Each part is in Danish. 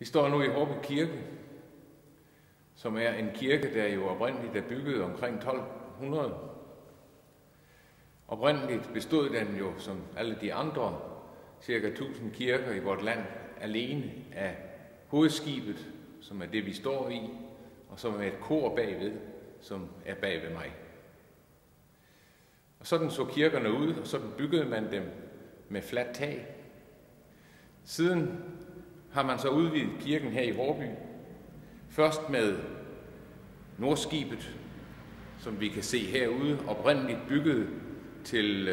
står nu i Hårby Kirke, som er en kirke, der jo oprindeligt er bygget omkring 1200. Oprindeligt bestod den jo, som alle de andre, cirka 1000 kirker i vort land, alene af hovedskibet, som er det, vi står i, og som er et kor bagved, som er bagved mig. Og sådan så kirkerne ud, og sådan byggede man dem med fladt tag. Siden har man så udvidet kirken her i Hårby. Først med nordskibet, som vi kan se herude, oprindeligt bygget til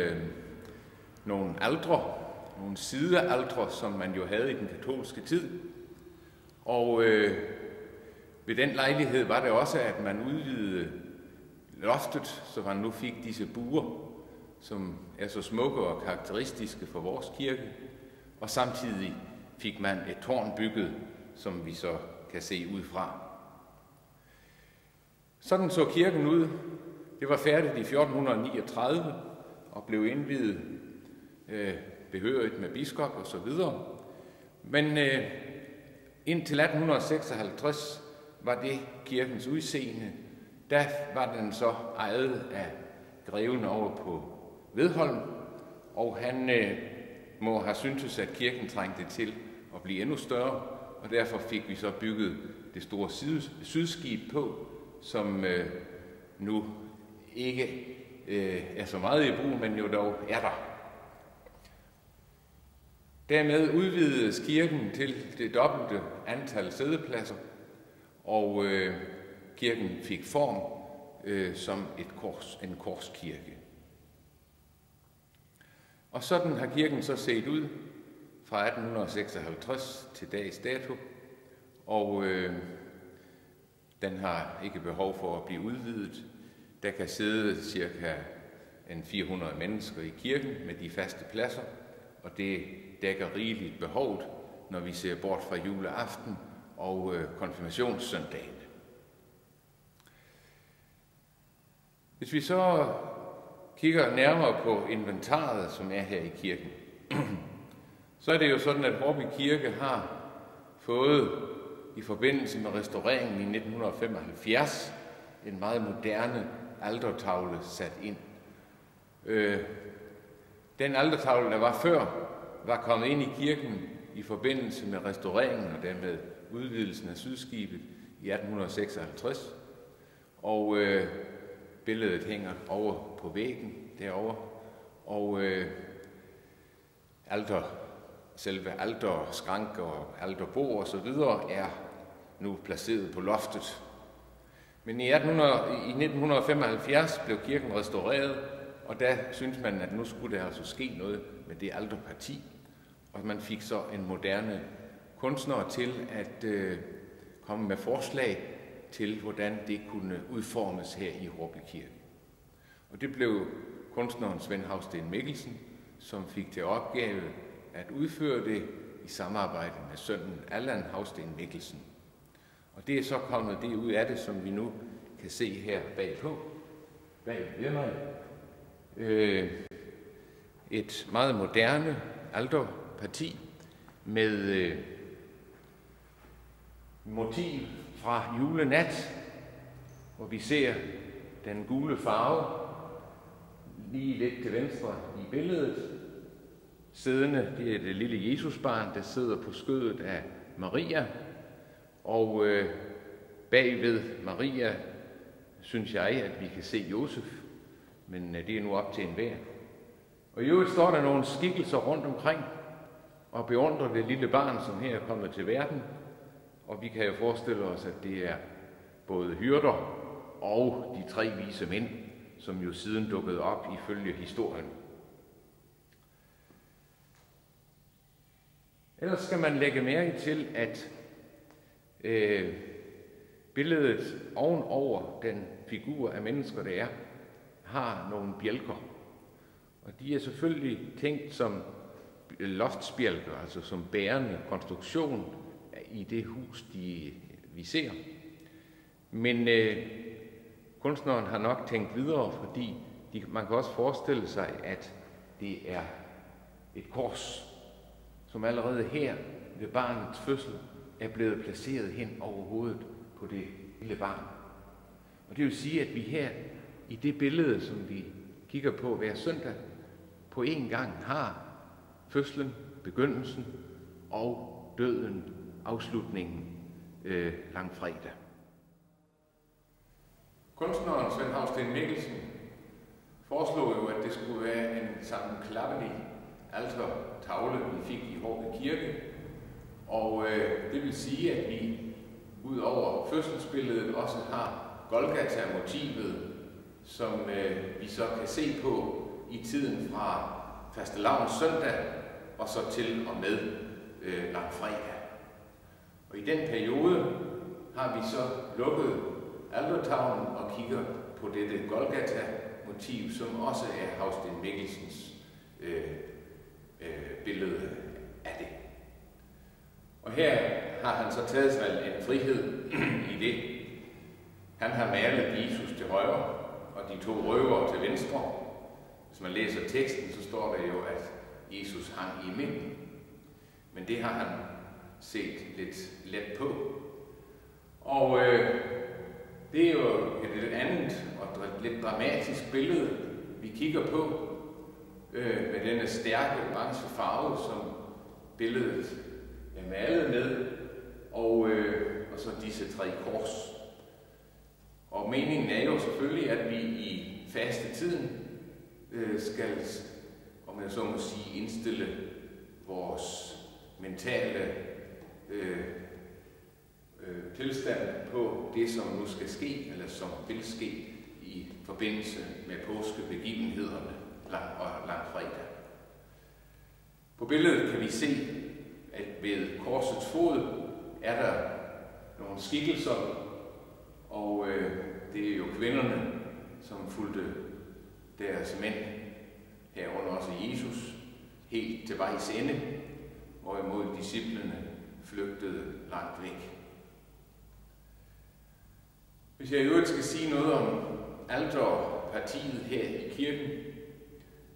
nogle altre, nogle sidealtre, som man jo havde i den katolske tid. Og ved den lejlighed var det også, at man udvidede loftet, så man nu fik disse buer, som er så smukke og karakteristiske for vores kirke. Og samtidig fik man et tårn bygget, som vi så kan se ud fra. Sådan så kirken ud. Det var færdigt i 1439 og blev indviet behørigt med biskop og så videre. Men indtil 1856 var det kirkens udseende. Der var den så ejet af greven over på Vedholm, og han må have syntes, at kirken trængte til at blive endnu større, og derfor fik vi så bygget det store sydskib på, som nu ikke er så meget i brug, men jo dog er der. Dermed udvidedes kirken til det dobbelte antal sædepladser, og kirken fik form som en korskirke. Og sådan har kirken så set ud fra 1856 til dags dato, og den har ikke behov for at blive udvidet. Der kan sidde cirka 400 mennesker i kirken med de faste pladser, og det dækker rigeligt behovet, når vi ser bort fra juleaften og konfirmationssøndagen. Hvis vi så kigger nærmere på inventaret, som er her i kirken, så er det jo sådan, at Hårby Kirke har fået i forbindelse med restaureringen i 1975 en meget moderne altertavle sat ind. Den altertavle, der var før, var kommet ind i kirken i forbindelse med restaureringen og dermed udvidelsen af sydskibet i 1856. Og billedet hænger over på væggen derovre. Og selve alter, skranker og alterbord og så videre er nu placeret på loftet. Men i 1975 blev kirken restaureret, og der synes man, at nu skulle der altså ske noget med det alterparti. Og man fik så en moderne kunstner til at komme med forslag til, hvordan det kunne udformes her i Hårby Kirke. Og det blev kunstneren Svend Hausten Mikkelsen, som fik til opgave at udføre det i samarbejde med sønnen Allan Hausten Mikkelsen. Og det er så kommet det ud af det, som vi nu kan se her bagpå. Bagved mig. Et meget moderne alterparti med motiv fra julenat, hvor vi ser den gule farve lige lidt til venstre i billedet. Siddende, det er det lille Jesusbarn, der sidder på skødet af Maria, og bagved Maria synes jeg, at vi kan se Josef, men det er nu op til enhver. Og i øvrigt står der nogle skikkelser rundt omkring og beundrer det lille barn, som her er kommet til verden. Og vi kan jo forestille os, at det er både hyrder og de 3 vise mænd, som jo siden dukkede op ifølge historien. Ellers skal man lægge mærke til, at billedet ovenover den figur af mennesker, der er, har nogle bjælker. Og de er selvfølgelig tænkt som loftsbjælker, altså som bærende konstruktion i det hus, vi ser. Men kunstneren har nok tænkt videre, fordi man kan også forestille sig, at det er et kors, som allerede her ved barnets fødsel er blevet placeret hen over hovedet på det lille barn. Og det vil sige, at vi her i det billede, som vi kigger på hver søndag, på en gang har fødslen, begyndelsen og døden, afslutningen langfredag. Kunstneren Svend Hausten Mikkelsen foreslog jo, at det skulle være en sammenklappelig altertavle, vi fik i Hårby Kirke. Og det vil sige, at vi ud over fødselsbilledet også har Golgata-motivet, som vi så kan se på i tiden fra fastelavns søndag og så til og med langfredag. Og i den periode har vi så lukket altertavlen og kigger på dette Golgata-motiv, som også er Hausten Mikkelsens billede af det. Og her har han så taget sig en frihed i det. Han har malet Jesus til højre og de to røvere til venstre. Hvis man læser teksten, så står der jo, at Jesus hang i midten. Men det har han set lidt let på. Og det er jo et lidt andet og lidt dramatisk billede, vi kigger på, med denne stærke orange farve, som billedet er malet med, og så disse tre kors. Og meningen er jo selvfølgelig, at vi i fastetiden skal, om jeg så må sige, indstille vores mentale tilstand på det, som nu skal ske, eller som vil ske i forbindelse med påskebegivenhederne og langfredag. På billedet kan vi se, at ved korsets fod er der nogle skikkelser, og det er jo kvinderne, som fulgte deres mænd, herunder også Jesus, helt til vejs ende, hvorimod disciplene flygtede langt væk. Hvis jeg i øvrigt skal sige noget om alterpartiet her i kirken,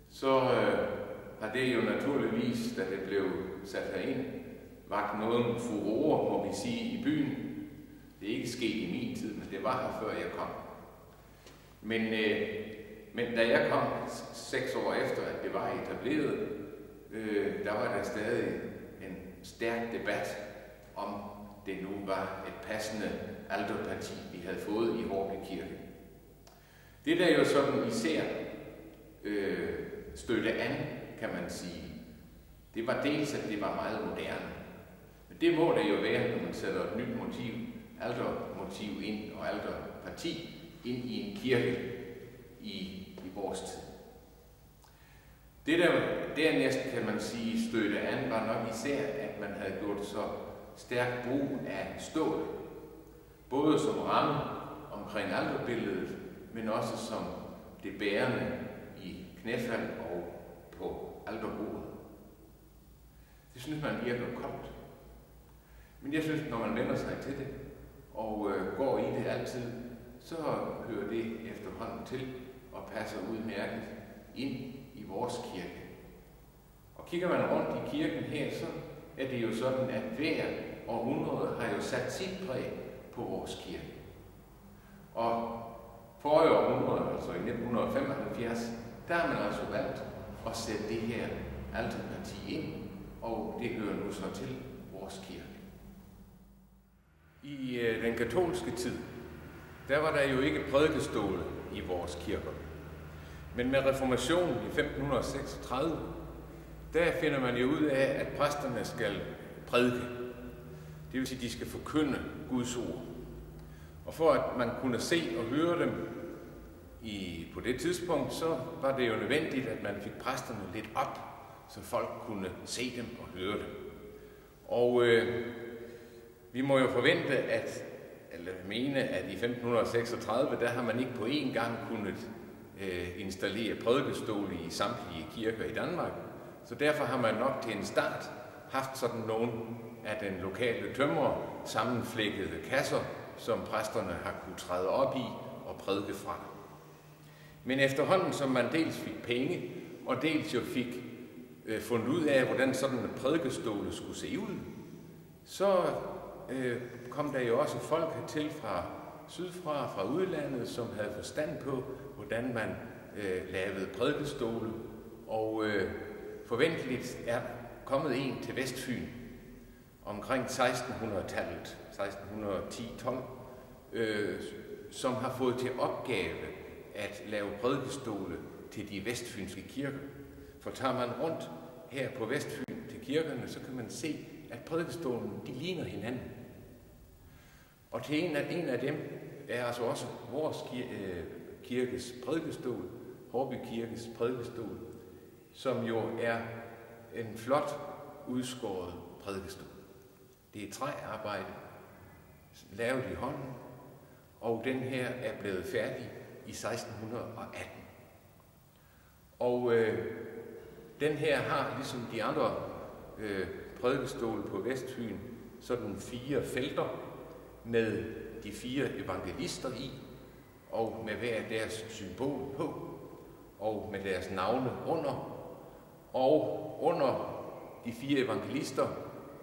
så har det jo naturligvis, da det blev sat herind, vakt noget furore, må vi sige, i byen. Det er ikke sket i min tid, men det var her, før jeg kom. Men da jeg kom 6 år efter, at det var etableret, der var der stadig en stærk debat om det nu var et passende alterparti, vi havde fået i Hårby Kirke. Det der jo sådan især stødte an, kan man sige, det var dels, at det var meget moderne. Men det må det jo være, når man sætter et nyt motiv, altermotiv ind og alterparti ind i en kirke i vores tid. Det der dernæst, kan man sige, stødte an, var nok især, at man havde gjort så stærk brug af stål. Både som ramme omkring alterbilledet, men også som det bærende i knæfald og på alterbordet. Det synes man virker koldt. Men jeg synes, når man vender sig til det og går i det altid, så hører det efterhånden til og passer udmærket ind i vores kirke. Og kigger man rundt i kirken her, så er det jo sådan, at hver århundrede har jo sat sit præg på vores kirke. Og forrige århundrede, altså i 1975, der har man altså valgt at sætte det her alterparti ind, og det hører nu så til vores kirke. I den katolske tid, der var der jo ikke prædikestole i vores kirker. Men med reformationen i 1536, der finder man jo ud af, at præsterne skal prædike. Det vil sige, at de skal forkynde Guds ord. Og for at man kunne se og høre dem på det tidspunkt, så var det jo nødvendigt, at man fik præsterne lidt op, så folk kunne se dem og høre dem. Og vi må jo forvente, eller mene, at i 1536, der har man ikke på én gang kunnet installere prædikestole i samtlige kirker i Danmark. Så derfor har man nok til en start haft sådan nogle af den lokale tømrer sammenflækkede kasser, som præsterne har kunne træde op i og prædike fra. Men efterhånden, som man dels fik penge, og dels jo fik fundet ud af, hvordan sådan en prædikestole skulle se ud, så kom der jo også folk hertil fra sydfra, fra udlandet, som havde forstand på, hvordan man lavede prædikestole, og forventeligt er kommet en til Vestfyn omkring 1600-tallet, 1610-12, som har fået til opgave at lave prædikestole til de vestfynske kirker. For tager man rundt her på Vestfyn til kirkerne, så kan man se, at prædikestolen, de ligner hinanden. Og til en af dem er altså også vores kirkes prædikestol, Hårby Kirkes prædikestol, som jo er en flot udskåret prædikestol. Det er træarbejde, lavet i hånden, og den her er blevet færdig i 1618. Og den her har, ligesom de andre prædikestole på Vestfyn, sådan 4 felter med de 4 evangelister i, og med hver deres symbol på, og med deres navne under. Og under de 4 evangelister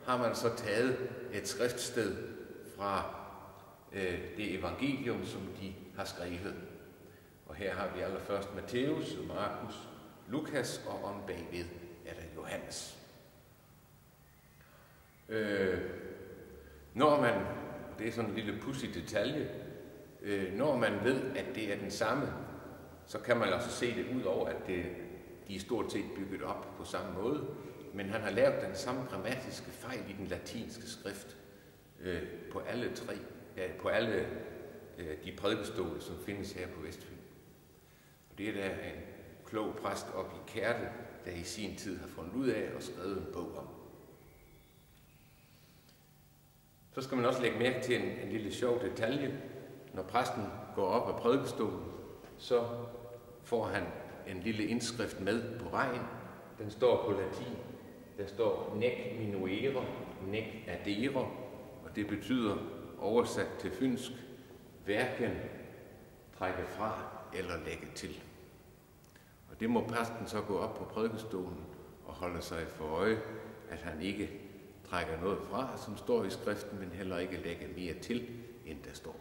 har man så taget et skriftsted fra det evangelium, som de har skrevet. Og her har vi allerførst Matthæus, Markus, Lukas, og om bagved er der Johannes. Når man, det er sådan en lille pudsig detalje, når man ved, at det er den samme, så kan man også se det ud over, at de er stort set bygget op på samme måde, men han har lavet den samme grammatiske fejl i den latinske skrift på alle de prædikestole, som findes her på Vestfyn. Og det er der en klog præst op i Kærte, der i sin tid har fundet ud af og skrevet en bog om. Så skal man også lægge mærke til en lille sjov detalje. Når præsten går op af prædikestolen, så får han en lille indskrift med på vejen. Den står på latin. Der står nec minuere, nec adere, og det betyder oversat til fynsk, hverken trække fra eller lægge til. Og det må præsten så gå op på prædikestolen og holde sig for øje, at han ikke trækker noget fra, som står i skriften, men heller ikke lægger mere til, end der står.